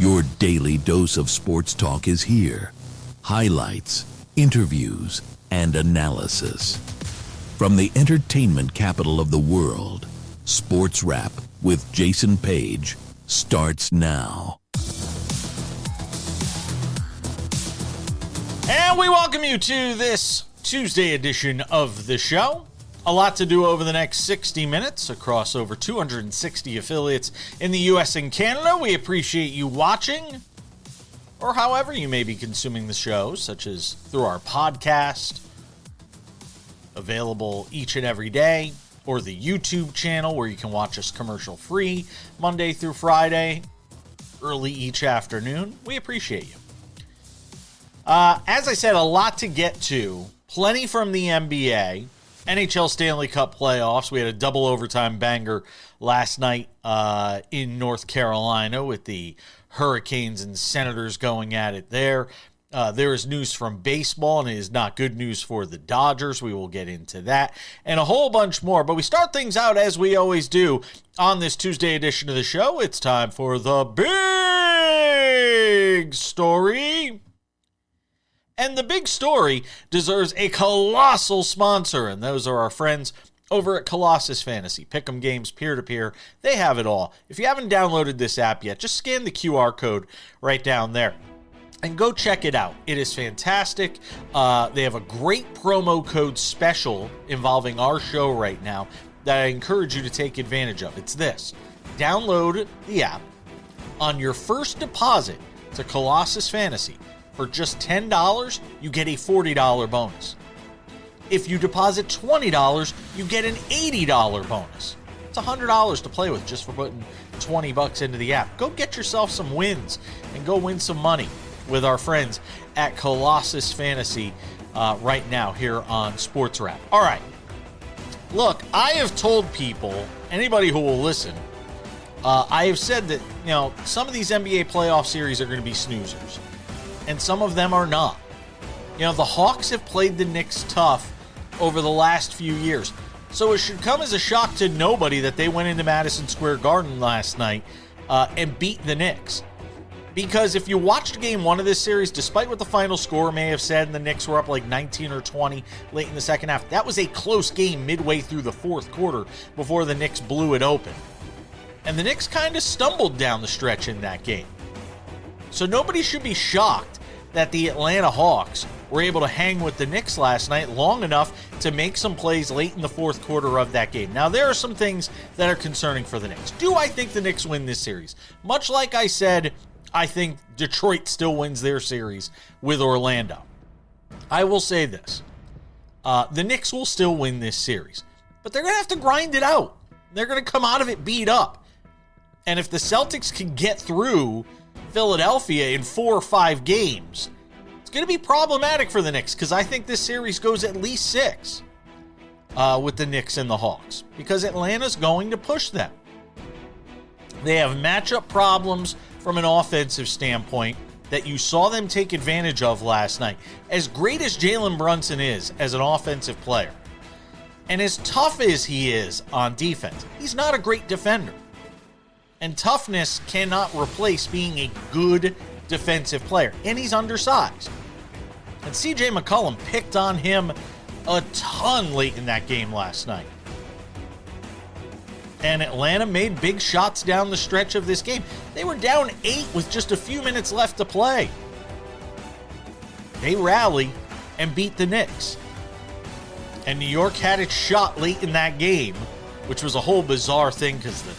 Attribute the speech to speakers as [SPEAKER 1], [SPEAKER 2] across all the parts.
[SPEAKER 1] Your daily dose of sports talk is here. Highlights, interviews, and analysis. From the entertainment capital of the world, Sports Wrap with Jason Page starts now.
[SPEAKER 2] And we welcome you to this Tuesday edition of the show. A lot to do over the next 60 minutes across over 260 affiliates in the U.S. and Canada. We appreciate you watching, or however you may be consuming the show, such as through our podcast, available each and every day, or the YouTube channel where you can watch us commercial-free Monday through Friday, early each afternoon. We appreciate you. As I said, a lot to get to. Plenty from the NBA. NHL Stanley Cup Playoffs. We had a double overtime banger last night in North Carolina with the Hurricanes and Senators going at it there. There is news from baseball, and it is not good news for the Dodgers. We will get into that and a whole bunch more. But we start things out as we always do on this Tuesday edition of the show. It's time for the big story. And the big story deserves a colossal sponsor, and those are our friends over at Colossus Fantasy. Pick'em games, peer-to-peer, they have it all. If you haven't downloaded this app yet, just scan the QR code right down there and go check it out. It is fantastic. They have a great promo code special involving our show right now that I encourage you to take advantage of. It's this. Download the app. On your first deposit to Colossus Fantasy, for just $10, you get a $40 bonus. If you deposit $20, you get an $80 bonus. It's $100 to play with just for putting $20 into the app. Go get yourself some wins and go win some money with our friends at Colossus Fantasy right now here on Sports Wrap. All right. Look, I have told people, anybody who will listen, I have said that, some of these NBA playoff series are going to be snoozers. And some of them are not. The Hawks have played the Knicks tough over the last few years. So it should come as a shock to nobody that they went into Madison Square Garden last night and beat the Knicks. Because if you watched game one of this series, despite what the final score may have said, and the Knicks were up like 19 or 20 late in the second half, that was a close game midway through the fourth quarter before the Knicks blew it open. And the Knicks kind of stumbled down the stretch in that game. So nobody should be shocked that the Atlanta Hawks were able to hang with the Knicks last night long enough to make some plays late in the fourth quarter of that game. Now, there are some things that are concerning for the Knicks. Do I think the Knicks win this series? Much like I said, I think Detroit still wins their series with Orlando. I will say this. The Knicks will still win this series, but they're going to have to grind it out. They're going to come out of it beat up. And if the Celtics can get through Philadelphia in 4 or 5 games, it's going to be problematic for the Knicks because I think this series goes at least 6 with the Knicks and the Hawks because Atlanta's going to push them. They have matchup problems from an offensive standpoint that you saw them take advantage of last night. As great as Jalen Brunson is as an offensive player, and as tough as he is on defense, he's not a great defender. And toughness cannot replace being a good defensive player. And he's undersized. And C.J. McCollum picked on him a ton late in that game last night. And Atlanta made big shots down the stretch of this game. They were down 8 with just a few minutes left to play. They rallied and beat the Knicks. And New York had its shot late in that game, which was a whole bizarre thing because the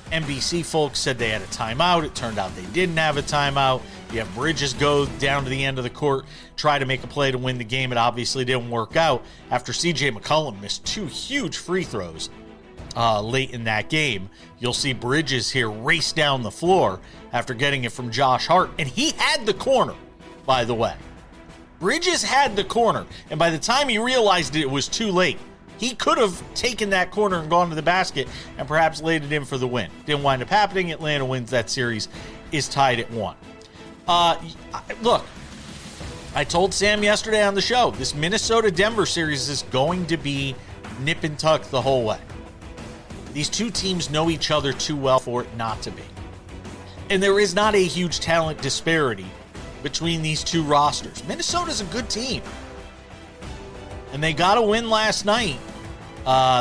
[SPEAKER 2] NBC folks said they had a timeout. It turned out they didn't have a timeout. You have Bridges go down to the end of the court, try to make a play to win the game. It obviously didn't work out after C.J. McCollum missed 2 huge free throws late in that game. You'll see Bridges here race down the floor after getting it from Josh Hart. And he had the corner, by the way. Bridges had the corner. And by the time he realized it was too late. He could have taken that corner and gone to the basket and perhaps laid it in for the win. Didn't wind up happening. Atlanta wins that series, is tied at 1. Look, I told Sam yesterday on the show, this Minnesota-Denver series is going to be nip and tuck the whole way. These two teams know each other too well for it not to be. And there is not a huge talent disparity between these two rosters. Minnesota's a good team. And they got a win last night.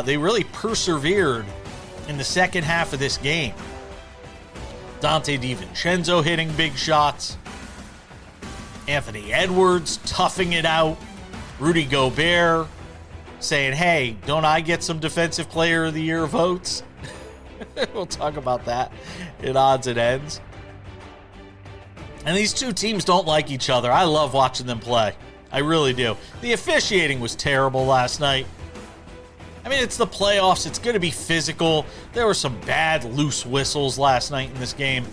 [SPEAKER 2] They really persevered in the second half of this game. Dante DiVincenzo hitting big shots. Anthony Edwards toughing it out. Rudy Gobert saying, hey, don't I get some Defensive Player of the Year votes? We'll talk about that in odds and ends. And these two teams don't like each other. I love watching them play. I really do. The officiating was terrible last night. I mean, it's the playoffs. It's going to be physical. There were some bad loose whistles last night in this game.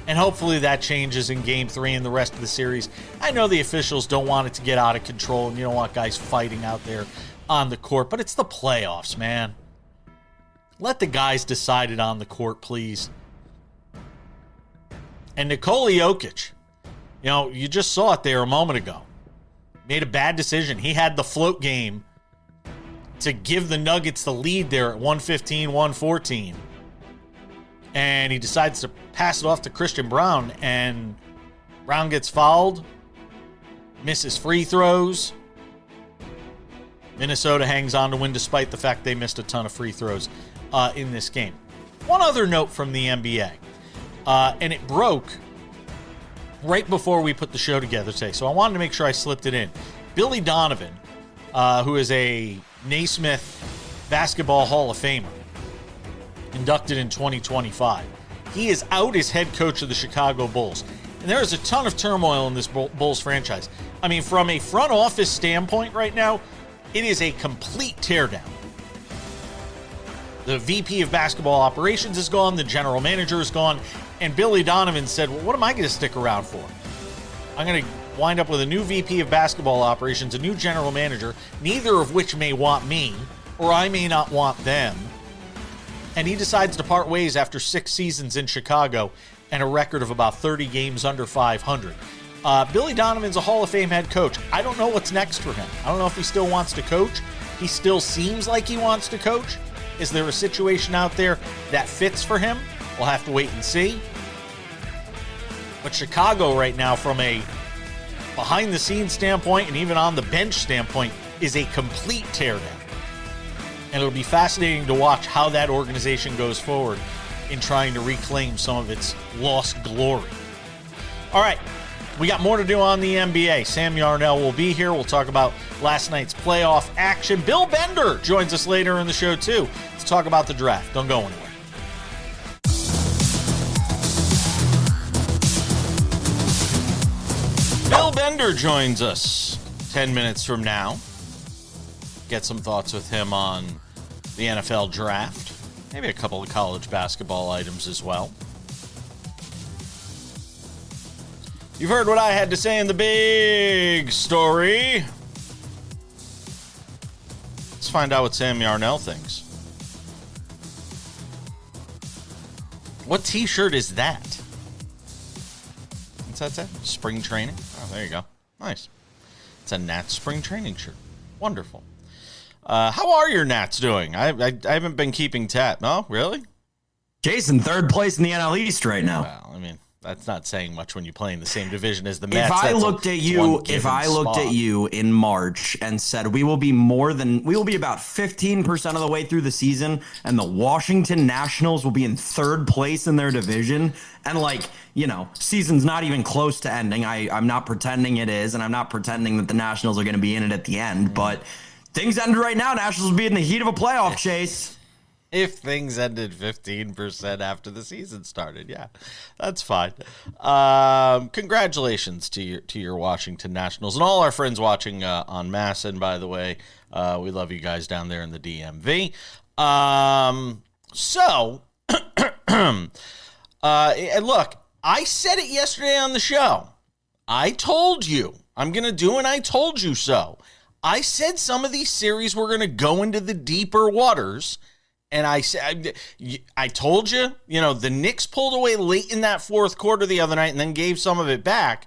[SPEAKER 2] And hopefully that changes in Game 3 and the rest of the series. I know the officials don't want it to get out of control, and you don't want guys fighting out there on the court, but it's the playoffs, man. Let the guys decide it on the court, please. And Nikola Jokic, you just saw it there a moment ago. Made a bad decision. He had the float game to give the Nuggets the lead there at 115, 114. And he decides to pass it off to Christian Braun, and Braun gets fouled, misses free throws. Minnesota hangs on to win despite the fact they missed a ton of free throws in this game. One other note from the NBA, and it broke right before we put the show together today, so I wanted to make sure I slipped it in. Billy Donovan, who is a Naismith Basketball Hall of Famer, inducted in 2025. He is out as head coach of the Chicago Bulls. And there is a ton of turmoil in this Bulls franchise. I mean, from a front office standpoint right now, it is a complete teardown. The VP of basketball operations is gone. The general manager is gone. And Billy Donovan said, well, what am I going to stick around for? I'm going to wind up with a new VP of basketball operations, a new general manager, neither of which may want me, or I may not want them. And he decides to part ways after 6 seasons in Chicago and a record of about 30 games under 500. Billy Donovan's a Hall of Fame head coach. I don't know what's next for him. I don't know if he still wants to coach. He still seems like he wants to coach. Is there a situation out there that fits for him? We'll have to wait and see. But Chicago right now, from a behind-the-scenes standpoint and even on the bench standpoint, is a complete teardown. And it'll be fascinating to watch how that organization goes forward in trying to reclaim some of its lost glory. All right, we got more to do on the NBA. Sam Yarnell will be here. We'll talk about last night's playoff action. Bill Bender joins us later in the show, too, to talk about the draft. Don't go anywhere. Bill Bender joins us 10 minutes from now. Get some thoughts with him on the NFL draft. Maybe a couple of college basketball items as well. You've heard what I had to say in the big story. Let's find out what Sam Yarnell thinks. What t-shirt is that? What's that say? Spring training? Oh, there you go. Nice. It's a Nats spring training shirt. Wonderful. How are your Nats doing? I haven't been keeping tab. No, really?
[SPEAKER 3] Jason, third place in the NL East right now.
[SPEAKER 2] Well, I mean, that's not saying much when you play in the same division as the Mets.
[SPEAKER 3] If I looked at you in March and said we will be about 15% of the way through the season, and the Washington Nationals will be in third place in their division, and season's not even close to ending. I'm not pretending it is, and I'm not pretending that the Nationals are going to be in it at the end, but things ended right now. Nationals will be in the heat of a playoff chase.
[SPEAKER 2] If things ended 15% after the season started, yeah, that's fine. Congratulations to your Washington Nationals and all our friends watching on Masson, by the way. We love you guys down there in the DMV. Look, I said it yesterday on the show. I told you. I'm going to do an I told you so. I said some of these series were going to go into the deeper waters. And I told you, the Knicks pulled away late in that fourth quarter the other night and then gave some of it back.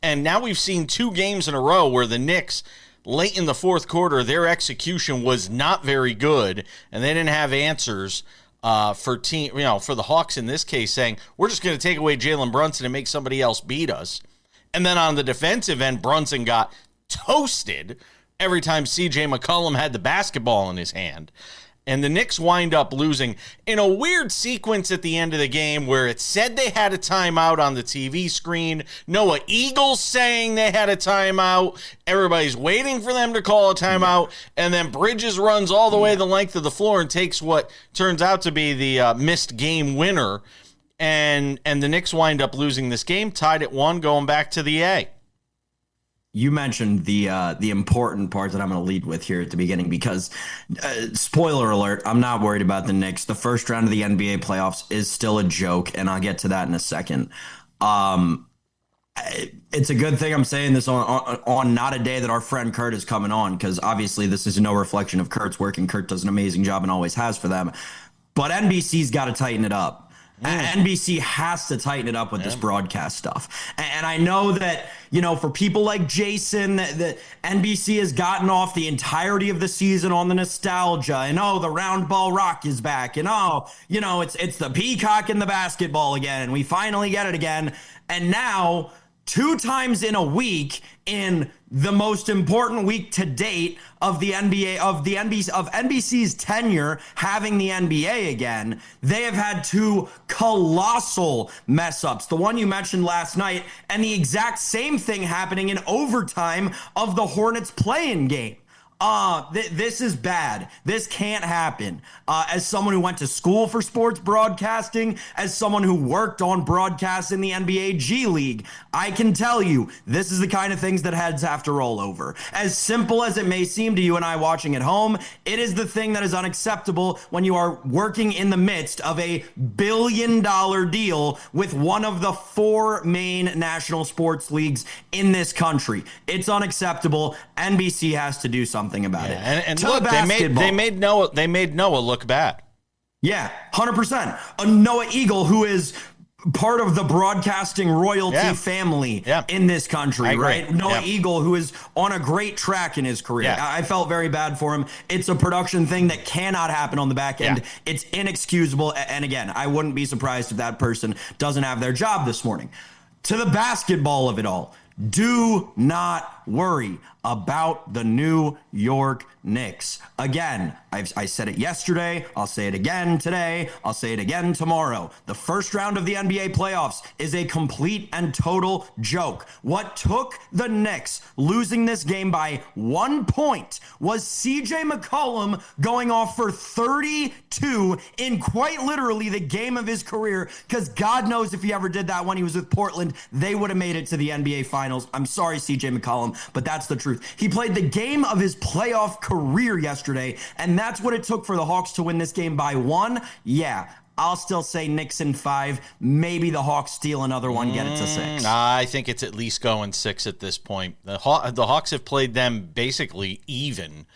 [SPEAKER 2] And now we've seen 2 games in a row where the Knicks, late in the fourth quarter, their execution was not very good and they didn't have answers for the Hawks in this case, saying we're just going to take away Jalen Brunson and make somebody else beat us. And then on the defensive end, Brunson got toasted every time CJ McCollum had the basketball in his hand. And the Knicks wind up losing in a weird sequence at the end of the game where it said they had a timeout on the TV screen. Noah Eagles saying they had a timeout. Everybody's waiting for them to call a timeout. And then Bridges runs all the way the length of the floor and takes what turns out to be the missed game winner. And the Knicks wind up losing this game, tied at 1, going back to the A.
[SPEAKER 3] You mentioned the important part that I'm going to lead with here at the beginning because, spoiler alert, I'm not worried about the Knicks. The first round of the NBA playoffs is still a joke, and I'll get to that in a second. It's a good thing I'm saying this on not a day that our friend Kurt is coming on, because obviously this is no reflection of Kurt's work, and Kurt does an amazing job and always has for them. But NBC's got to tighten it up. NBC has to tighten it up with this broadcast stuff. And I know that, for people like Jason, that NBC has gotten off the entirety of the season on the nostalgia. And, the round ball rock is back. And, it's the peacock in the basketball again. And we finally get it again. And now, 2 times in a week, in the most important week to date of the NBA, of NBC's tenure having the NBA again, they have had 2 colossal mess ups. The one you mentioned last night, and the exact same thing happening in overtime of the Hornets play-in game. This is bad. This can't happen. As someone who went to school for sports broadcasting, as someone who worked on broadcasts in the NBA G League, I can tell you this is the kind of things that heads have to roll over. As simple as it may seem to you and I watching at home, it is the thing that is unacceptable when you are working in the midst of a $1 billion deal with one of the 4 main national sports leagues in this country. It's unacceptable. NBC has to do something about it.
[SPEAKER 2] And look, they made Noah look bad.
[SPEAKER 3] Yeah, 100%. A Noah Eagle, who is part of the broadcasting royalty family in this country, right? Noah Eagle, who is on a great track in his career. I felt very bad for him. It's a production thing that cannot happen on the back end. It's inexcusable. And again, I wouldn't be surprised if that person doesn't have their job this morning. To the basketball of it all, do not worry about the New York Knicks. Again, I said it yesterday. I'll say it again today. I'll say it again tomorrow. The first round of the NBA playoffs is a complete and total joke. What took the Knicks losing this game by 1 point was CJ McCollum going off for 32 in quite literally the game of his career, because God knows if he ever did that when he was with Portland, they would have made it to the NBA Finals. I'm sorry, CJ McCollum, but that's the truth. He played the game of his playoff career yesterday, and that's what it took for the Hawks to win this game by 1. Yeah, I'll still say Knicks in 5. Maybe the Hawks steal another one, get it to 6.
[SPEAKER 2] I think it's at least going 6 at this point. The Hawks have played them basically even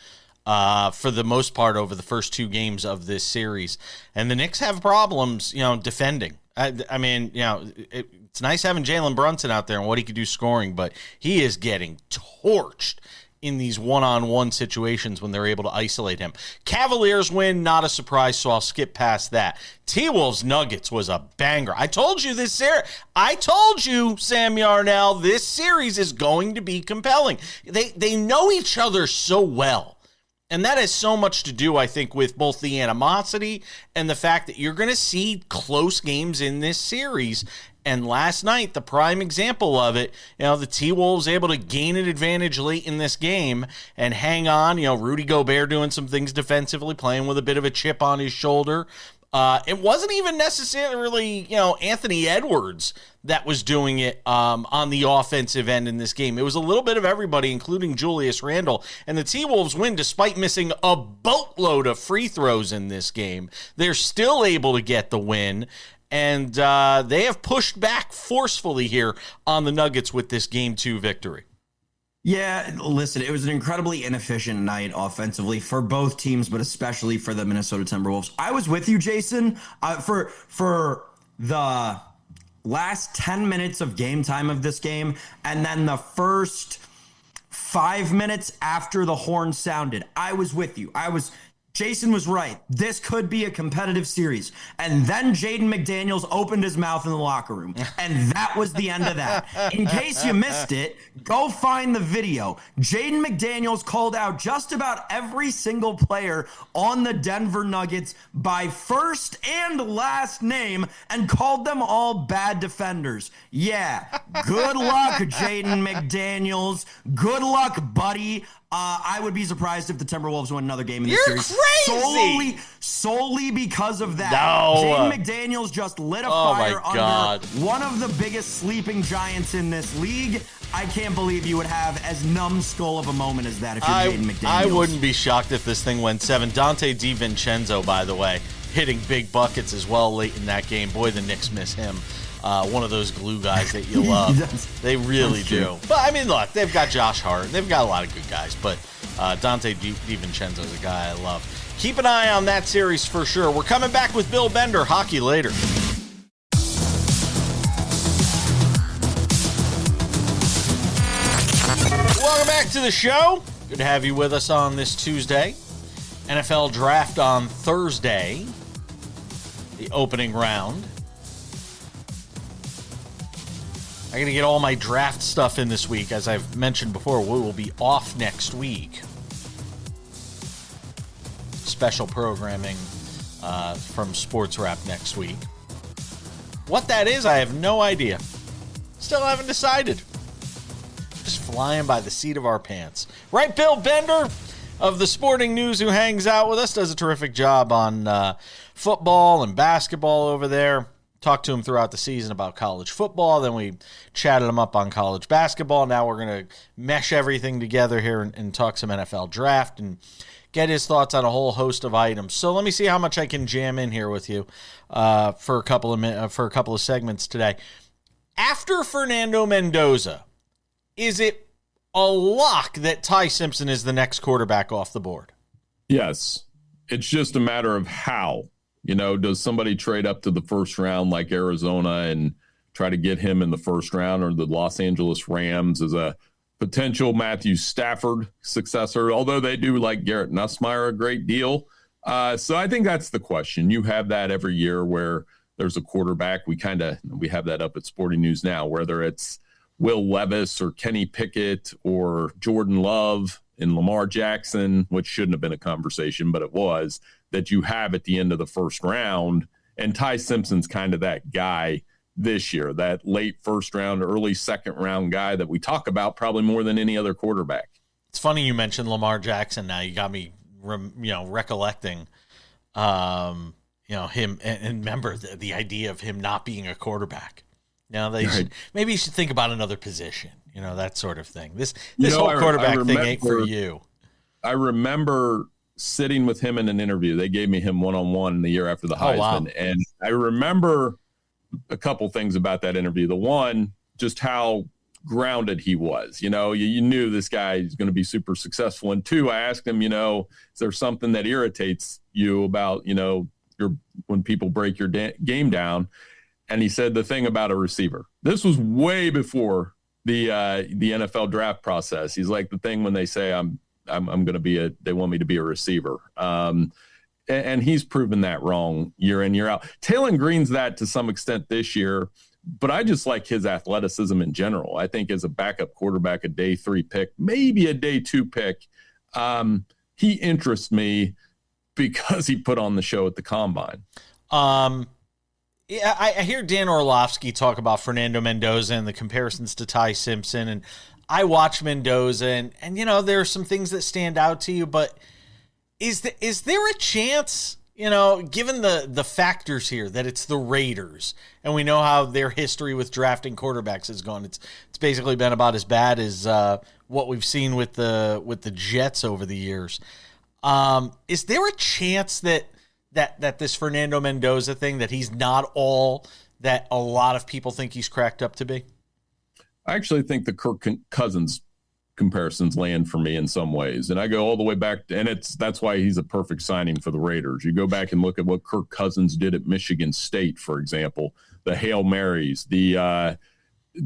[SPEAKER 2] for the most part over the first 2 games of this series. And the Knicks have problems, defending. I mean, it's nice having Jalen Brunson out there and what he could do scoring, but he is getting torched in these one-on-one situations when they're able to isolate him. Cavaliers win, not a surprise, so I'll skip past that. T-Wolves Nuggets was a banger. I told you, Sam Yarnell, this series is going to be compelling. They know each other so well. And that has so much to do, I think, with both the animosity and the fact that you're going to see close games in this series. And last night, the prime example of it, the T-Wolves able to gain an advantage late in this game and hang on. Rudy Gobert doing some things defensively, playing with a bit of a chip on his shoulder. It wasn't even necessarily, Anthony Edwards that was doing it on the offensive end in this game. It was a little bit of everybody, including Julius Randle. And the T-Wolves win despite missing a boatload of free throws in this game. They're still able to get the win. And they have pushed back forcefully here on the Nuggets with this Game 2 victory.
[SPEAKER 3] Yeah, listen, it was an incredibly inefficient night offensively for both teams, but especially for the Minnesota Timberwolves. I was with you, Jason, for the last 10 minutes of game time of this game, and then the first 5 minutes after the horn sounded. I was with you. I was Jason was right. This could be a competitive series. And then Jaden McDaniels opened his mouth in the locker room. And that was the end of that. In case you missed it, go find the video. Jaden McDaniels called out just about every single player on the Denver Nuggets by first and last name and called them all bad defenders. Yeah, good luck, Jaden McDaniels. Good luck, buddy. I would be surprised if the Timberwolves win another game in this series.
[SPEAKER 2] You're crazy!
[SPEAKER 3] Solely because of that.
[SPEAKER 2] No.
[SPEAKER 3] Jaden McDaniels just lit a fire under one of the biggest sleeping giants in this league. I can't believe you would have as numbskull of a moment as that if you're Jaden McDaniels.
[SPEAKER 2] I wouldn't be shocked if this thing went 7. Dante DiVincenzo, by the way, hitting big buckets as well late in that game. Boy, the Knicks miss him. One of those glue guys that you love. They really do. But, I mean, look, they've got Josh Hart. They've got a lot of good guys. But Dante DiVincenzo is a guy I love. Keep an eye on that series for sure. We're coming back with Bill Bender. Hockey later. Welcome back to the show. Good to have you with us on this Tuesday. NFL draft on Thursday. The opening round. I got to get all my draft stuff in this week. As I've mentioned before, we will be off next week. Special programming from SportsWrap next week. What that is, I have no idea. Still haven't decided. Just flying by the seat of our pants. Right, Bill Bender of the Sporting News, who hangs out with us, does a terrific job on football and basketball over there. Talked to him throughout the season about college football. Then we chatted him up on college basketball. Now we're going to mesh everything together here and talk some NFL draft and get his thoughts on a whole host of items. So let me see how much I can jam in here with you for a couple of segments today. After Fernando Mendoza, is it a lock that Ty Simpson is the next quarterback off the board?
[SPEAKER 4] Yes. It's just a matter of how. You know, does somebody trade up to the first round like Arizona and try to get him in the first round, or the Los Angeles Rams as a potential Matthew Stafford successor, although they do like Garrett Nussmeier a great deal. So I think that's the question. You have that every year where there's a quarterback. We have that up at Sporting News now, whether it's Will Levis or Kenny Pickett or Jordan Love and Lamar Jackson, which shouldn't have been a conversation, but it was, that you have at the end of the first round. And Ty Simpson's kind of that guy this year, that late first round, early second round guy that we talk about probably more than any other quarterback.
[SPEAKER 2] It's funny you mentioned Lamar Jackson. Now you got me, recollecting, him, and remember the idea of him not being a quarterback. Maybe you should think about another position, that sort of thing. This whole quarterback thing ain't for you.
[SPEAKER 4] I remember sitting with him in an interview. They gave me him one-on-one the year after the Heisman.
[SPEAKER 2] Wow.
[SPEAKER 4] And I remember a couple things about that interview. The one, just how grounded he was. You knew this guy is going to be super successful. And two, I asked him, is there something that irritates you about, when people break your game down? And he said the thing about a receiver. This was way before the NFL draft process. He's like, the thing when they say I'm going to be they want me to be a receiver. And he's proven that wrong year in, year out. Taylon Green's that to some extent this year, but I just like his athleticism in general. I think as a backup quarterback, a day 3 pick, maybe a day 2 pick, he interests me because he put on the show at the Combine.
[SPEAKER 2] Yeah, I hear Dan Orlovsky talk about Fernando Mendoza and the comparisons to Ty Simpson, and I watch Mendoza, and there are some things that stand out to you, but is there a chance, given the factors here, that it's the Raiders, and we know how their history with drafting quarterbacks has gone. It's basically been about as bad as what we've seen with the Jets over the years. Is there a chance that this Fernando Mendoza thing, that he's not all that a lot of people think he's cracked up to be?
[SPEAKER 4] I actually think the Kirk Cousins comparisons land for me in some ways. And I go all the way back, and that's why he's a perfect signing for the Raiders. You go back and look at what Kirk Cousins did at Michigan State, for example, the Hail Marys, the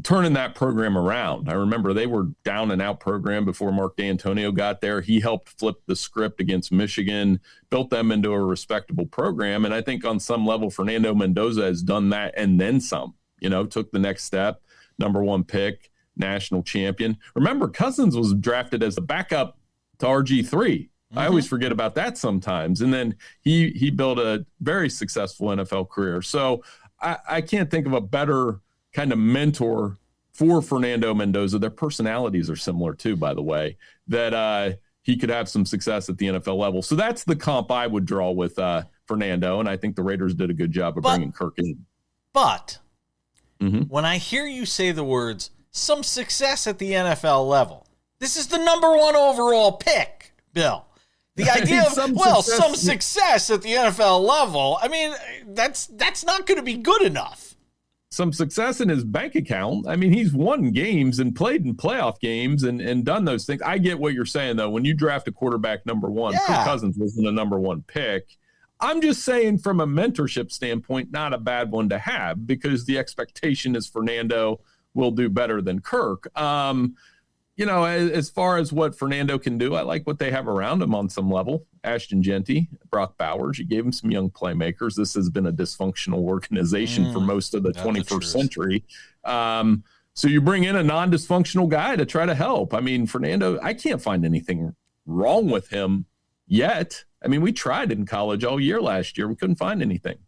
[SPEAKER 4] turning that program around. I remember they were down and out program before Mark D'Antonio got there. He helped flip the script against Michigan, built them into a respectable program. And I think on some level, Fernando Mendoza has done that and then some, took the next step, number 1 pick, national champion. Remember, Cousins was drafted as the backup to RG3. Mm-hmm. I always forget about that sometimes. And then he built a very successful NFL career. So I can't think of a better kind of mentor for Fernando Mendoza. Their personalities are similar too, by the way, that he could have some success at the NFL level. So that's the comp I would draw with Fernando, and I think the Raiders did a good job of bringing Kirk in.
[SPEAKER 2] But when I hear you say the words, some success at the NFL level, this is the number 1 overall pick, Bill. The idea of, some success at the NFL level, I mean, that's not going to be good enough.
[SPEAKER 4] Some success in his bank account. I mean, he's won games and played in playoff games and done those things. I get what you're saying, though. When you draft a quarterback number 1, Kirk Cousins wasn't a number 1 pick. I'm just saying from a mentorship standpoint, not a bad one to have, because the expectation is Fernando will do better than Kirk. As far as what Fernando can do, I like what they have around him on some level. Ashton Genty, Brock Bowers, you gave him some young playmakers. This has been a dysfunctional organization for most of the 21st century. So you bring in a non-dysfunctional guy to try to help. I mean, Fernando, I can't find anything wrong with him yet. I mean, we tried in college all year last year. We couldn't find anything.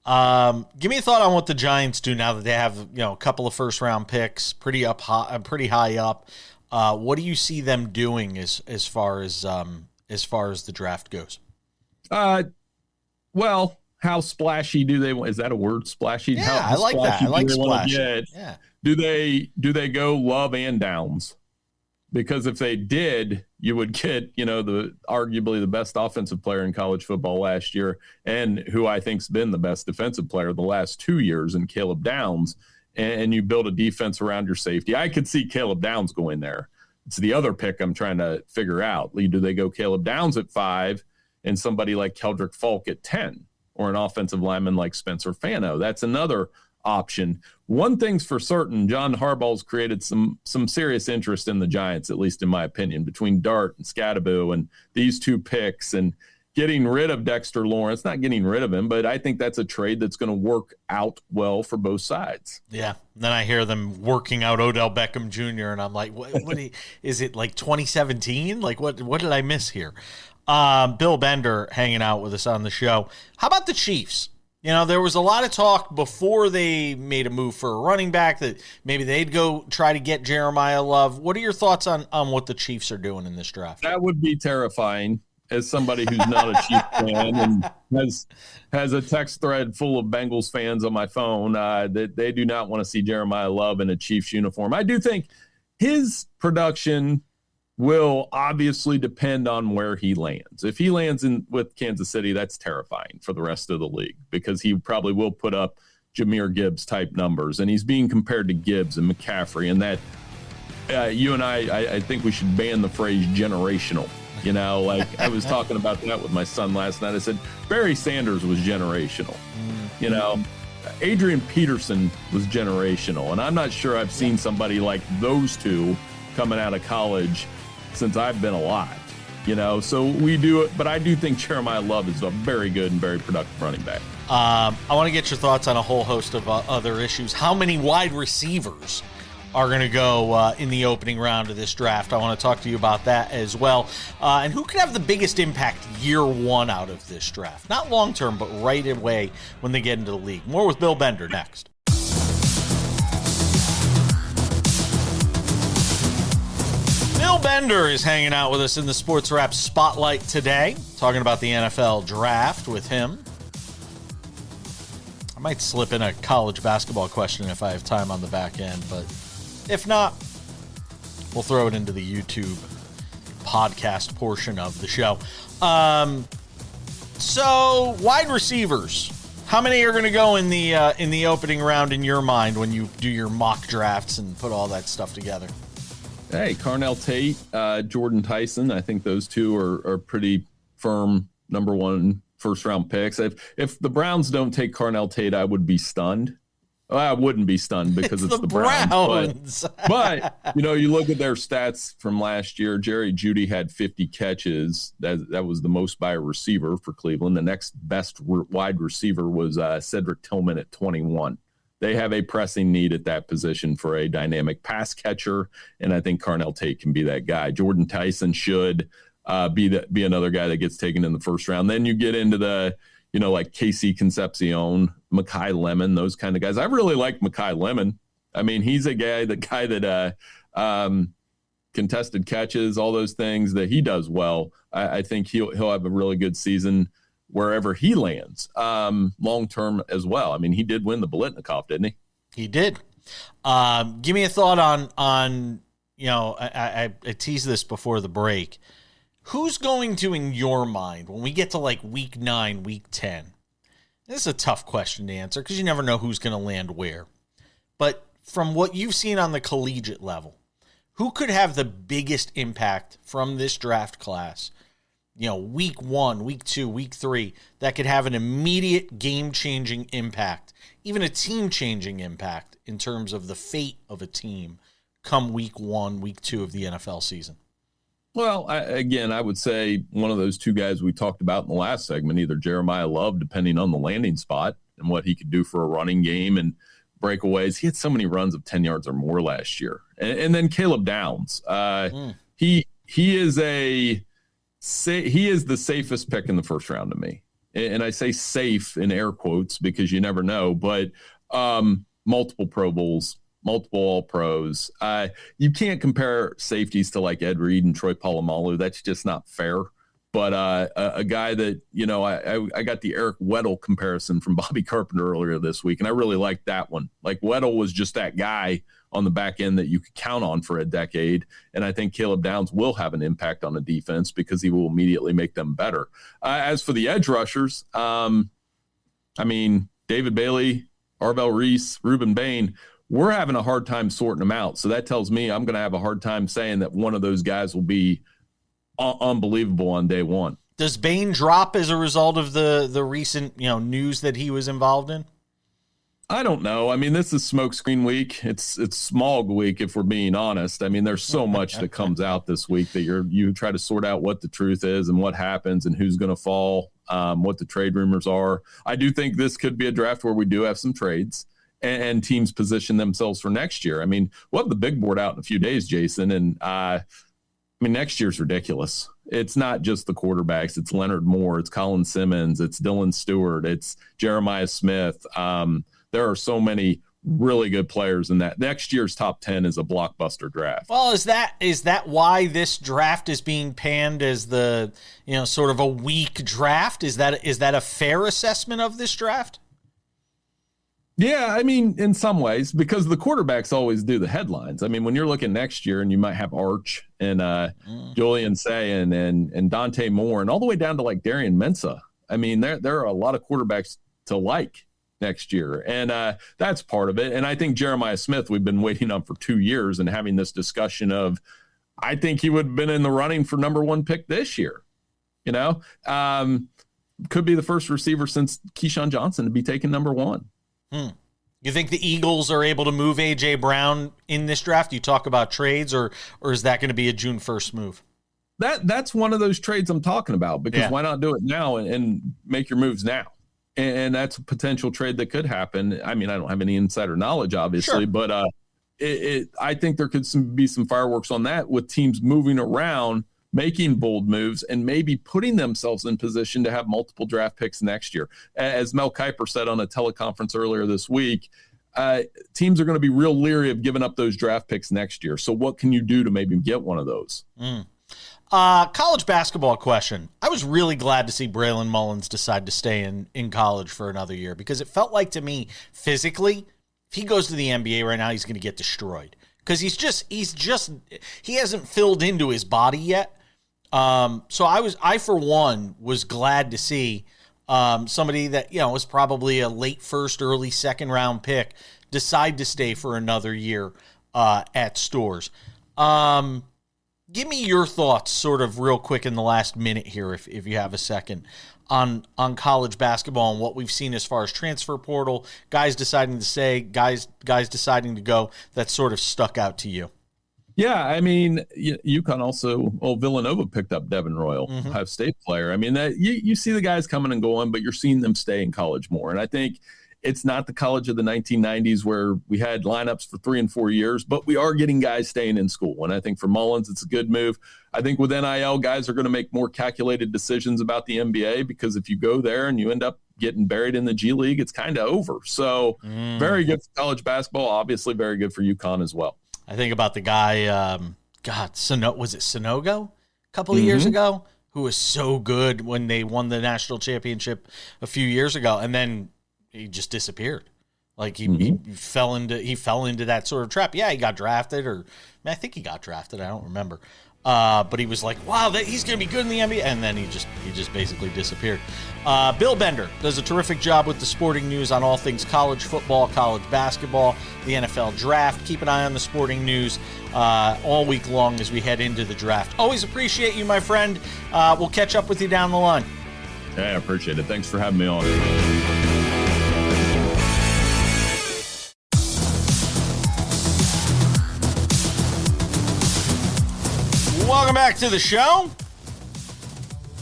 [SPEAKER 2] Give me a thought on what the Giants do now that they have, a couple of first-round picks pretty high up. What do you see them doing as far as the draft goes?
[SPEAKER 4] Well, how splashy do they want? Is that a word, splashy?
[SPEAKER 2] Yeah, I like that. I like splashy.
[SPEAKER 4] Yeah. Do they go Love and Downs? Because if they did, you would get, the arguably the best offensive player in college football last year, and who I think's been the best defensive player the last 2 years in Caleb Downs. And you build a defense around your safety. I could see Caleb Downs going there. It's the other pick I'm trying to figure out. Do they go Caleb Downs at 5 and somebody like Keldrick Falk at 10, or an offensive lineman like Spencer Fano? That's another option. One thing's for certain, John Harbaugh's created some serious interest in the Giants, at least in my opinion, between Dart and Scadaboo and these 2 picks, and getting rid of Dexter Lawrence, not getting rid of him, but I think that's a trade that's going to work out well for both sides.
[SPEAKER 2] Yeah. Then I hear them working out Odell Beckham Jr., and I'm like, what is it like 2017? Like, what did I miss here? Bill Bender hanging out with us on the show. How about the Chiefs? There was a lot of talk before they made a move for a running back that maybe they'd go try to get Jeremiah Love. What are your thoughts on what the Chiefs are doing in this draft?
[SPEAKER 4] That would be terrifying. As somebody who's not a Chiefs fan and has a text thread full of Bengals fans on my phone, that they do not want to see Jeremiah Love in a Chiefs uniform. I do think his production will obviously depend on where he lands. If he lands with Kansas City, that's terrifying for the rest of the league, because he probably will put up Jahmyr Gibbs type numbers, and he's being compared to Gibbs and McCaffrey, and that you and I think we should ban the phrase generational. Like I was talking about that with my son last night. I said, Barry Sanders was generational. Adrian Peterson was generational. And I'm not sure I've seen somebody like those two coming out of college since I've been alive. So we do it. But I do think Jeremiah Love is a very good and very productive running back.
[SPEAKER 2] I want to get your thoughts on a whole host of other issues. How many wide receivers are going to go in the opening round of this draft? I want to talk to you about that as well. And who could have the biggest impact year 1 out of this draft? Not long-term, but right away when they get into the league. More with Bill Bender next. Bill Bender is hanging out with us in the SportsWrap Spotlight today, talking about the NFL draft with him. I might slip in a college basketball question if I have time on the back end, but if not, we'll throw it into the YouTube podcast portion of the show. So wide receivers, how many are going to go in the opening round in your mind when you do your mock drafts and put all that stuff together?
[SPEAKER 4] Hey, Carnell Tate, Jordan Tyson. I think those two are pretty firm number 1 first round picks. If the Browns don't take Carnell Tate, I would be stunned. Well, I wouldn't be stunned because it's the Browns. But you look at their stats from last year. Jerry Jeudy had 50 catches. That was the most by a receiver for Cleveland. The next best wide receiver was Cedric Tillman at 21. They have a pressing need at that position for a dynamic pass catcher, and I think Carnell Tate can be that guy. Jordan Tyson should be another guy that gets taken in the first round. Then you get into the like KC Concepcion, Mekhi Lemon, those kind of guys. I really like Mekhi Lemon. I mean, he's a guy that contested catches, all those things that he does well. I think he'll have a really good season wherever he lands, long-term as well. I mean, he did win the Biletnikoff, didn't he?
[SPEAKER 2] He did. Give me a thought on I teased this before the break. Who's going to, in your mind, when we get to like week 9, week 10? This is a tough question to answer because you never know who's going to land where. But from what you've seen on the collegiate level, who could have the biggest impact from this draft class, week 1, week 2, week 3, that could have an immediate game-changing impact, even a team-changing impact in terms of the fate of a team come week 1, week 2 of the NFL season?
[SPEAKER 4] Well, I would say one of those two guys we talked about in the last segment, either Jeremiah Love, depending on the landing spot and what he could do for a running game and breakaways. He had so many runs of 10 yards or more last year. And then Caleb Downs. He is the safest pick in the first round to me. And I say safe in air quotes because you never know, but multiple Pro Bowls, multiple All-Pros. You can't compare safeties to like Ed Reed and Troy Polamalu. That's just not fair. But a guy that, I got the Eric Weddle comparison from Bobby Carpenter earlier this week, and I really liked that one. Like Weddle was just that guy on the back end that you could count on for a decade. And I think Caleb Downs will have an impact on the defense because he will immediately make them better. As for the edge rushers, David Bailey, Arvell Reese, Reuben Bain, we're having a hard time sorting them out. So that tells me I'm going to have a hard time saying that one of those guys will be unbelievable on day one.
[SPEAKER 2] Does Bain drop as a result of the recent news that he was involved in?
[SPEAKER 4] I don't know. I mean, this is smokescreen week. It's smog week, if we're being honest. I mean, there's so much that comes out this week that you try to sort out what the truth is and what happens and who's going to fall, what the trade rumors are. I do think this could be a draft where we do have some trades and teams position themselves for next year. I mean, we'll have the big board out in a few days, Jason, and next year's ridiculous. It's not just the quarterbacks. It's Leonard Moore. It's Colin Simmons. It's Dylan Stewart. It's Jeremiah Smith. There are so many really good players in that. Next year's top 10 is a blockbuster draft.
[SPEAKER 2] Well, is that why this draft is being panned as the, sort of a weak draft? Is that a fair assessment of this draft?
[SPEAKER 4] Yeah, I mean, in some ways, because the quarterbacks always do the headlines. I mean, when you're looking next year and you might have Arch and Julian Sayin and Dante Moore and all the way down to like Darian Mensah. I mean, there are a lot of quarterbacks to like next year. And that's part of it. And I think Jeremiah Smith, we've been waiting on for 2 years and having this discussion of, I think he would have been in the running for number 1 pick this year. Could be the first receiver since Keyshawn Johnson to be taken number 1.
[SPEAKER 2] You think the Eagles are able to move A.J. Brown in this draft? You talk about trades, or is that going to be a June 1st move?
[SPEAKER 4] That's one of those trades I'm talking about, because why not do it now and make your moves now? And that's a potential trade that could happen. I mean, I don't have any insider knowledge, obviously, but I think there could be some fireworks on that with teams moving around, making bold moves, and maybe putting themselves in position to have multiple draft picks next year. As Mel Kiper said on a teleconference earlier this week, teams are going to be real leery of giving up those draft picks next year. So what can you do to maybe get one of those?
[SPEAKER 2] College basketball question. I was really glad to see Braylon Mullins decide to stay in college for another year, because it felt like to me physically, if he goes to the NBA right now, he's going to get destroyed, because he hasn't filled into his body yet. So I for one was glad to see somebody that was probably a late first, early second round pick decide to stay for another year at Storrs. Give me your thoughts sort of real quick in the last minute here, if you have a second, on college basketball and what we've seen as far as transfer portal, guys deciding to stay, guys deciding to go, that sort of stuck out to you.
[SPEAKER 4] Yeah, I mean, UConn also, Villanova picked up Devin Royal, Ohio State player. I mean, that you see the guys coming and going, but you're seeing them stay in college more. And I think it's not the college of the 1990s where we had lineups for 3 and 4 years, but we are getting guys staying in school. And I think for Mullins, it's a good move. I think with NIL, guys are going to make more calculated decisions about the NBA, because if you go there and you end up getting buried in the G League, it's kind of over. So very good for college basketball, obviously very good for UConn as well.
[SPEAKER 2] I think about the guy, was it Sonogo a couple of years ago, who was so good when they won the national championship a few years ago, and then he just disappeared. Like he fell into that sort of trap. Yeah, he got drafted, I think he got drafted. I don't remember. But he was like, wow, he's going to be good in the NBA. And then he just basically disappeared. Bill Bender does a terrific job with the sporting news on all things college football, college basketball, the NFL draft. Keep an eye on the sporting news all week long as we head into the draft. Always appreciate you, my friend. We'll catch up with you down the line.
[SPEAKER 4] Yeah, I appreciate it. Thanks for having me on.
[SPEAKER 2] Welcome back to the show.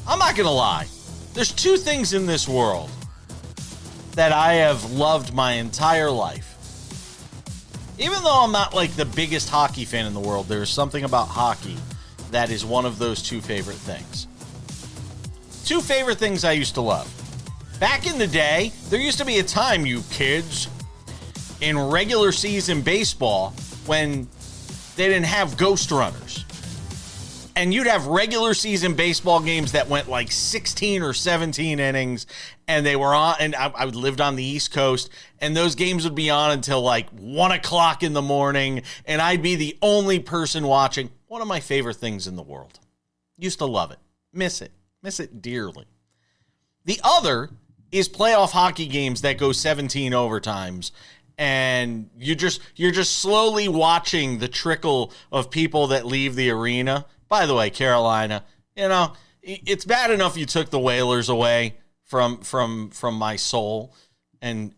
[SPEAKER 2] I'm not going to lie. There's 2 things in this world that I have loved my entire life. Even though I'm not like the biggest hockey fan in the world, there's something about hockey that is one of those 2 favorite things. 2 favorite things I used to love. Back in the day, there used to be a time, you kids, in regular season baseball when they didn't have ghost runners. And you'd have regular season baseball games that went like 16 or 17 innings, and they were on, and I lived on the East Coast, and those games would be on until like 1 o'clock in the morning, and I'd be the only person watching. One of my favorite things in the world. Used to love it. Miss it dearly. The other is playoff hockey games that go 17 overtimes, and you're just slowly watching the trickle of people that leave the arena. By the way, Carolina, it's bad enough you took the Whalers away from my soul and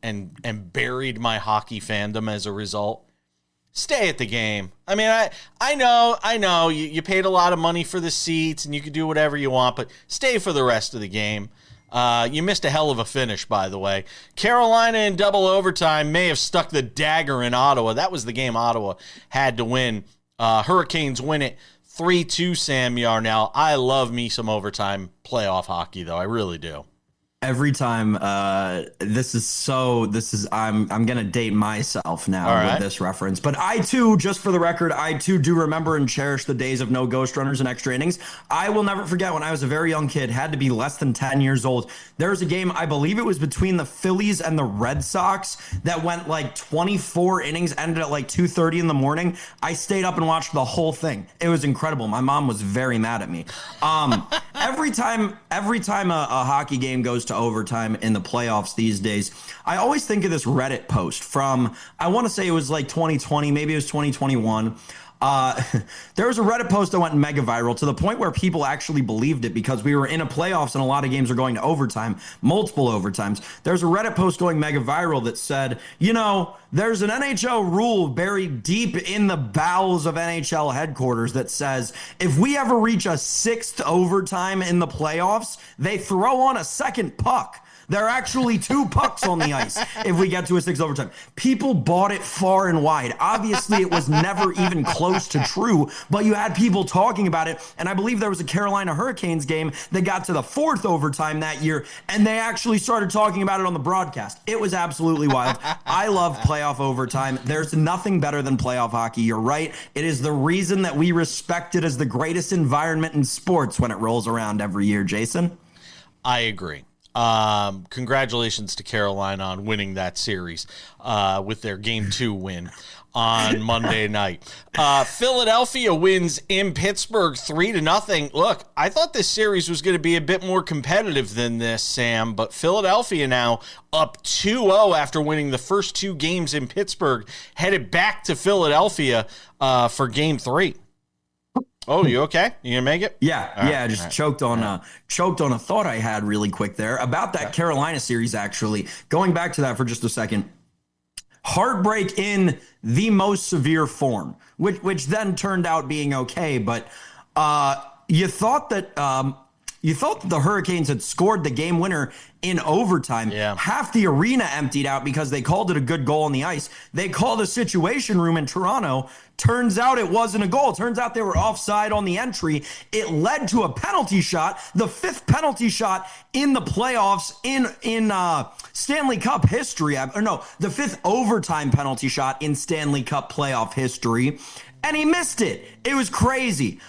[SPEAKER 2] buried my hockey fandom as a result. Stay at the game. I mean, I know you paid a lot of money for the seats and you could do whatever you want, but stay for the rest of the game. You missed a hell of a finish, by the way. Carolina in double overtime may have stuck the dagger in Ottawa. That was the game Ottawa had to win. Hurricanes win it 3-2, Sam Yarnell. I love me some overtime playoff hockey, though. I really do.
[SPEAKER 3] Every time, I'm going to date myself now with this reference. But I too, just for the record, do remember and cherish the days of no ghost runners and extra innings. I will never forget when I was a very young kid, had to be less than 10 years old. There was a game, I believe it was between the Phillies and the Red Sox, that went like 24 innings, ended at like 2:30 in the morning. I stayed up and watched the whole thing. It was incredible. My mom was very mad at me. Every time a hockey game goes to overtime in the playoffs these days, I always think of this Reddit post from, I want to say it was like 2020, maybe it was 2021. There was a Reddit post that went mega viral to the point where people actually believed it, because we were in a playoffs and a lot of games are going to overtime, multiple overtimes. There's a Reddit post going mega viral that said, there's an NHL rule buried deep in the bowels of NHL headquarters that says if we ever reach a 6th overtime in the playoffs, they throw on a second puck. There are actually 2 pucks on the ice if we get to a 6th overtime. People bought it far and wide. Obviously, it was never even close to true, but you had people talking about it. And I believe there was a Carolina Hurricanes game that got to the 4th overtime that year, and they actually started talking about it on the broadcast. It was absolutely wild. I love playoff overtime. There's nothing better than playoff hockey. You're right. It is the reason that we respect it as the greatest environment in sports when it rolls around every year, Jason.
[SPEAKER 2] I agree. Congratulations to Carolina on winning that series with their Game 2 win on Monday night. Philadelphia wins in Pittsburgh 3-0. Look, I thought this series was going to be a bit more competitive than this, Sam, but Philadelphia now up 2-0 after winning the first 2 games in Pittsburgh, headed back to Philadelphia for Game 3. Oh, you okay? You gonna make it?
[SPEAKER 3] Yeah. Just choked on a thought I had really quick there about that Carolina series. Actually, going back to that for just a second, heartbreak in the most severe form, which then turned out being okay. But you thought that the Hurricanes had scored the game winner in overtime.
[SPEAKER 2] Yeah.
[SPEAKER 3] Half the arena emptied out because they called it a good goal on the ice. They called a situation room in Toronto. Turns out it wasn't a goal. Turns out they were offside on the entry. It led to a penalty shot, the 5th penalty shot in the playoffs in Stanley Cup history. The 5th overtime penalty shot in Stanley Cup playoff history. And he missed it. It was crazy.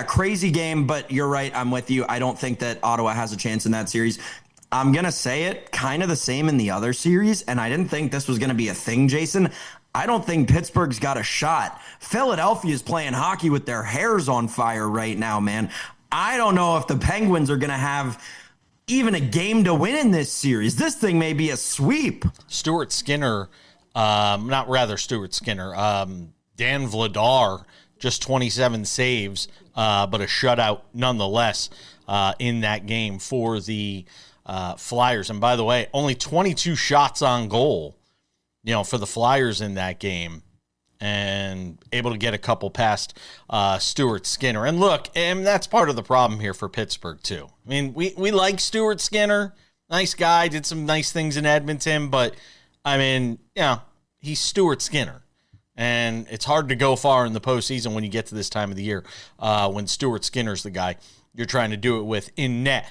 [SPEAKER 3] Crazy game, but you're right. I'm with you. I don't think that Ottawa has a chance in that series. I'm going to say it kind of the same in the other series, and I didn't think this was going to be a thing, Jason. I don't think Pittsburgh's got a shot. Philadelphia's playing hockey with their hairs on fire right now, man. I don't know if the Penguins are going to have even a game to win in this series. This thing may be a sweep.
[SPEAKER 2] Stuart Skinner, Dan Vladar, just 27 saves, but a shutout nonetheless in that game for the Flyers. And by the way, only 22 shots on goal, for the Flyers in that game, and able to get a couple past Stuart Skinner. And look, and that's part of the problem here for Pittsburgh too. I mean, we like Stuart Skinner, nice guy, did some nice things in Edmonton, but I mean, he's Stuart Skinner. And it's hard to go far in the postseason when you get to this time of the year when Stuart Skinner's the guy you're trying to do it with in net.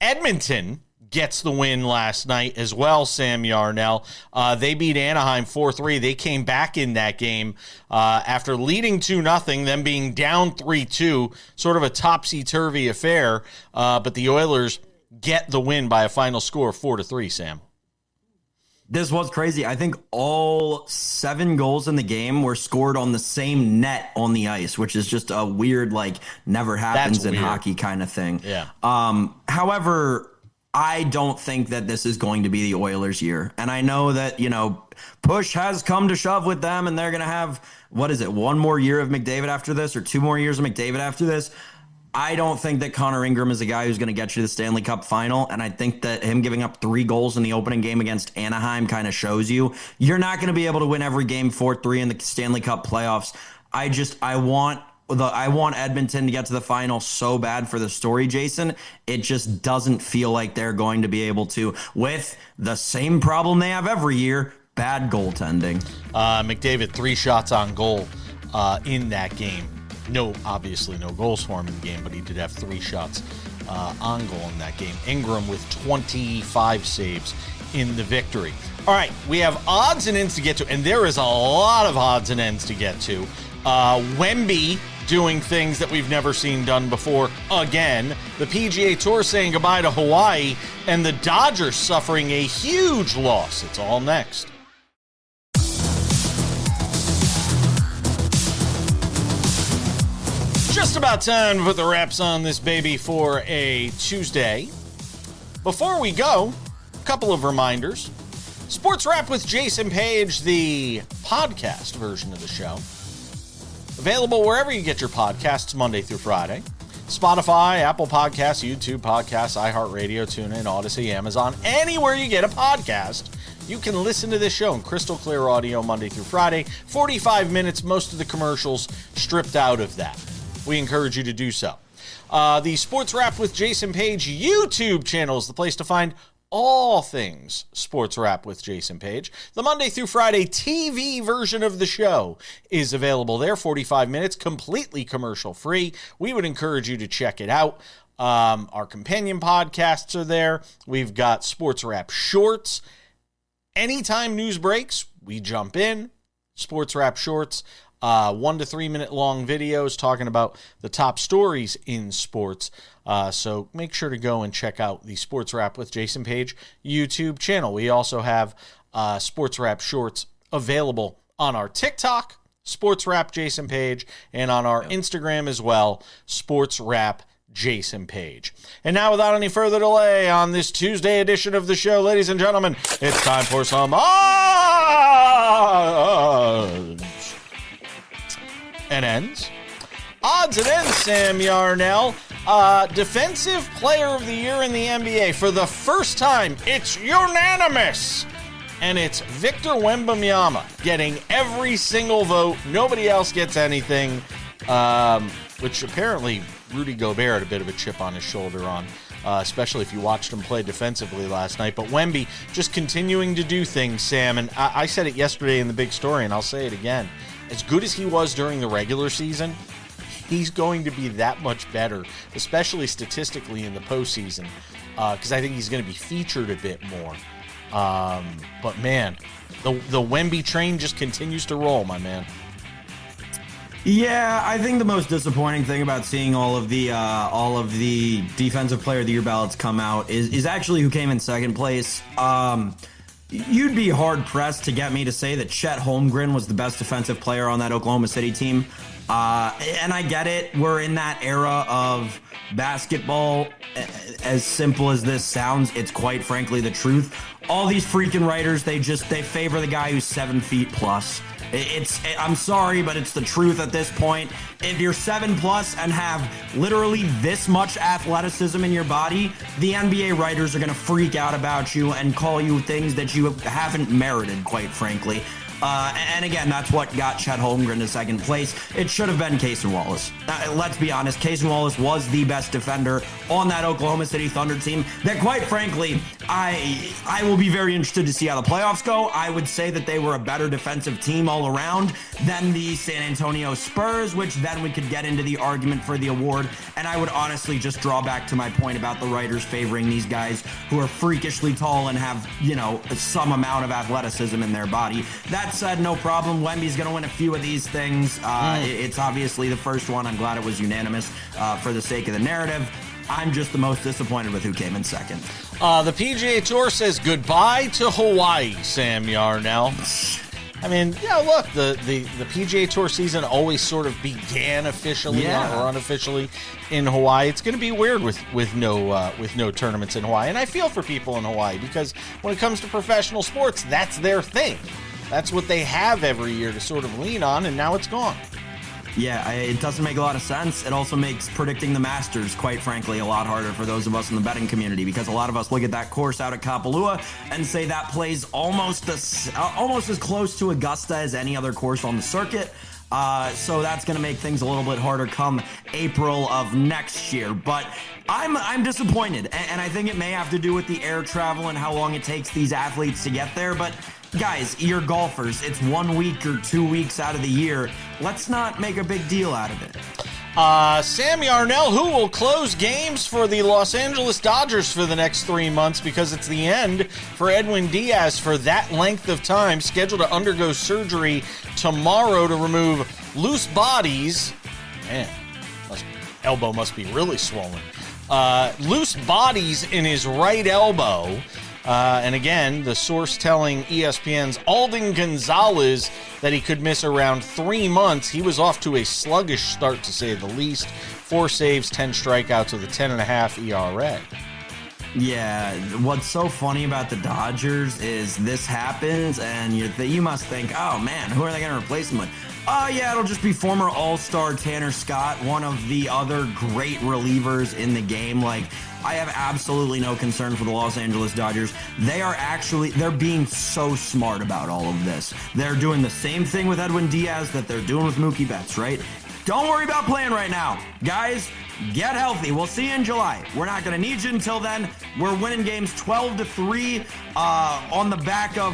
[SPEAKER 2] Edmonton gets the win last night as well, Sam Yarnell. They beat Anaheim 4-3. They came back in that game after leading 2-0, then being down 3-2, sort of a topsy-turvy affair. But the Oilers get the win by a final score of 4-3, Sam.
[SPEAKER 3] This was crazy. I think all 7 goals in the game were scored on the same net on the ice, which is just a weird, never happens in hockey kind of thing.
[SPEAKER 2] Yeah.
[SPEAKER 3] However, I don't think that this is going to be the Oilers' year. And I know that, push has come to shove with them, and they're going to have, 1 more year of McDavid after this, or 2 more years of McDavid after this. I don't think that Connor Ingram is a guy who's going to get you to the Stanley Cup final, and I think that him giving up 3 goals in the opening game against Anaheim kind of shows you're not going to be able to win every game 4-3 in the Stanley Cup playoffs. I want Edmonton to get to the final so bad for the story, Jason. It just doesn't feel like they're going to be able to, with the same problem they have every year, bad goaltending.
[SPEAKER 2] McDavid, 3 shots on goal in that game. Obviously no goals for him in the game, but he did have 3 shots on goal in that game. Ingram with 25 saves in the victory. All right, we have odds and ends to get to, and there is a lot of odds and ends to get to. Wemby doing things that we've never seen done before again. The PGA Tour saying goodbye to Hawaii, and the Dodgers suffering a huge loss. It's all next. Just about time to put the wraps on this baby for a Tuesday. Before we go, a couple of reminders. Sports Wrap with Jason Page, the podcast version of the show. Available wherever you get your podcasts Monday through Friday. Spotify, Apple Podcasts, YouTube Podcasts, iHeartRadio, TuneIn, Odyssey, Amazon. Anywhere you get a podcast, you can listen to this show in crystal clear audio Monday through Friday. 45 minutes, most of the commercials stripped out of that. We encourage you to do so. The Sports Wrap with Jason Page YouTube channel is the place to find all things Sports Wrap with Jason Page. The Monday through Friday TV version of the show is available there, 45 minutes, completely commercial free. We would encourage you to check it out. Our companion podcasts are there. We've got Sports Wrap Shorts. Anytime news breaks, we jump in. Sports Wrap Shorts. 1 to 3 minute long videos talking about the top stories in sports. So make sure to go and check out the Sports Wrap with Jason Page YouTube channel. We also have Sports Wrap Shorts available on our TikTok, Sports Wrap Jason Page, and on our Instagram as well, Sports Wrap Jason Page. And now, without any further delay, on this Tuesday edition of the show, ladies and gentlemen, it's time for some odds and ends. Odds and ends, Sam Yarnell. Defensive Player of the Year in the NBA. For the first time, it's unanimous. And it's Victor Wembanyama getting every single vote. Nobody else gets anything, which apparently Rudy Gobert had a bit of a chip on his shoulder on, especially if you watched him play defensively last night. But Wemby just continuing to do things, Sam. And I said it yesterday in the big story, and I'll say it again. As good as he was during the regular season, he's going to be that much better, especially statistically in the postseason, because I think he's going to be featured a bit more. But man, the Wemby train just continues to roll, my man.
[SPEAKER 3] Yeah, I think the most disappointing thing about seeing all of the Defensive Player of the Year ballots come out is actually who came in second place. You'd be hard pressed to get me to say that Chet Holmgren was the best defensive player on that Oklahoma City team. And I get it. We're in that era of basketball. As simple as this sounds, it's quite frankly the truth. All these freaking writers, they favor the guy who's 7 feet plus. I'm sorry, but it's the truth at this point. If you're 7+ and have literally this much athleticism in your body, the NBA writers are going to freak out about you and call you things that you haven't merited, quite frankly. And again, that's what got Chet Holmgren to second place. It should have been Cason Wallace. Let's be honest, Cason Wallace was the best defender on that Oklahoma City Thunder team that, quite frankly, I will be very interested to see how the playoffs go. I would say that they were a better defensive team all around than the San Antonio Spurs, which then we could get into the argument for the award. And I would honestly just draw back to my point about the writers favoring these guys who are freakishly tall and have, some amount of athleticism in their body. That said, no problem. Wemby's going to win a few of these things. It's obviously the first one. I'm glad it was unanimous for the sake of the narrative. I'm just the most disappointed with who came in second.
[SPEAKER 2] The PGA Tour says goodbye to Hawaii, Sam Yarnell. I mean, look, the PGA Tour season always sort of began officially or unofficially in Hawaii. It's going to be weird with no tournaments in Hawaii. And I feel for people in Hawaii because when it comes to professional sports, that's their thing. That's what they have every year to sort of lean on, and now it's gone.
[SPEAKER 3] Yeah, it doesn't make a lot of sense. It also makes predicting the Masters, quite frankly, a lot harder for those of us in the betting community because a lot of us look at that course out at Kapalua and say that plays almost as close to Augusta as any other course on the circuit. So that's going to make things a little bit harder come April of next year. But I'm disappointed, and I think it may have to do with the air travel and how long it takes these athletes to get there. But guys, you're golfers. It's 1 week or 2 weeks out of the year. Let's not make a big deal out of it.
[SPEAKER 2] Sam Yarnell, who will close games for the Los Angeles Dodgers for the next 3 months because it's the end for Edwin Diaz for that length of time, scheduled to undergo surgery tomorrow to remove loose bodies. Man, elbow must be really swollen. Loose bodies in his right elbow. And again, the source telling ESPN's Alden Gonzalez that he could miss around 3 months. He was off to a sluggish start, to say the least. 4 saves, 10 strikeouts with a 10.5 ERA.
[SPEAKER 3] Yeah, what's so funny about the Dodgers is this happens, and you must think, oh man, who are they going to replace him with? Oh yeah, it'll just be former All-Star Tanner Scott, one of the other great relievers in the game. Like, I have absolutely no concern for the Los Angeles Dodgers. They're being so smart about all of this. They're doing the same thing with Edwin Diaz that they're doing with Mookie Betts, right? Don't worry about playing right now. Guys, get healthy. We'll see you in July. We're not going to need you until then. We're winning games 12-3 on the back of,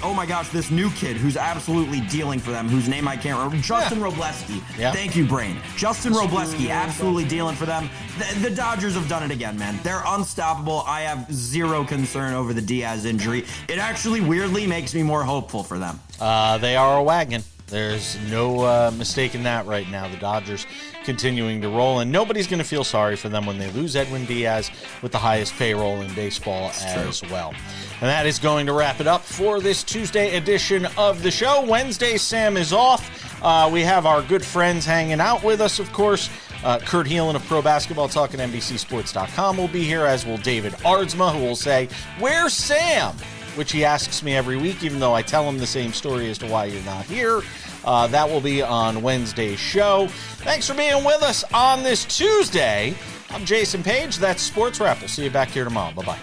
[SPEAKER 3] oh my gosh, this new kid who's absolutely dealing for them, whose name I can't remember. Justin Robleski. Yeah. Thank you, Brain. Justin Robleski, absolutely dealing for them. The Dodgers have done it again, man. They're unstoppable. I have zero concern over the Diaz injury. It actually weirdly makes me more hopeful for them.
[SPEAKER 2] They are a wagon. There's no mistake in that right now. The Dodgers continuing to roll, and nobody's going to feel sorry for them when they lose Edwin Diaz with the highest payroll in baseball as well. And that is going to wrap it up for this Tuesday edition of the show. Wednesday, Sam is off. We have our good friends hanging out with us, of course. Kurt Heelan of Pro Basketball Talk and NBCSports.com will be here, as will David Ardsma, who will say, "Where's Sam?" which he asks me every week, even though I tell him the same story as to why you're not here. That will be on Wednesday's show. Thanks for being with us on this Tuesday. I'm Jason Page. That's Sports Wrap. We'll see you back here tomorrow. Bye-bye.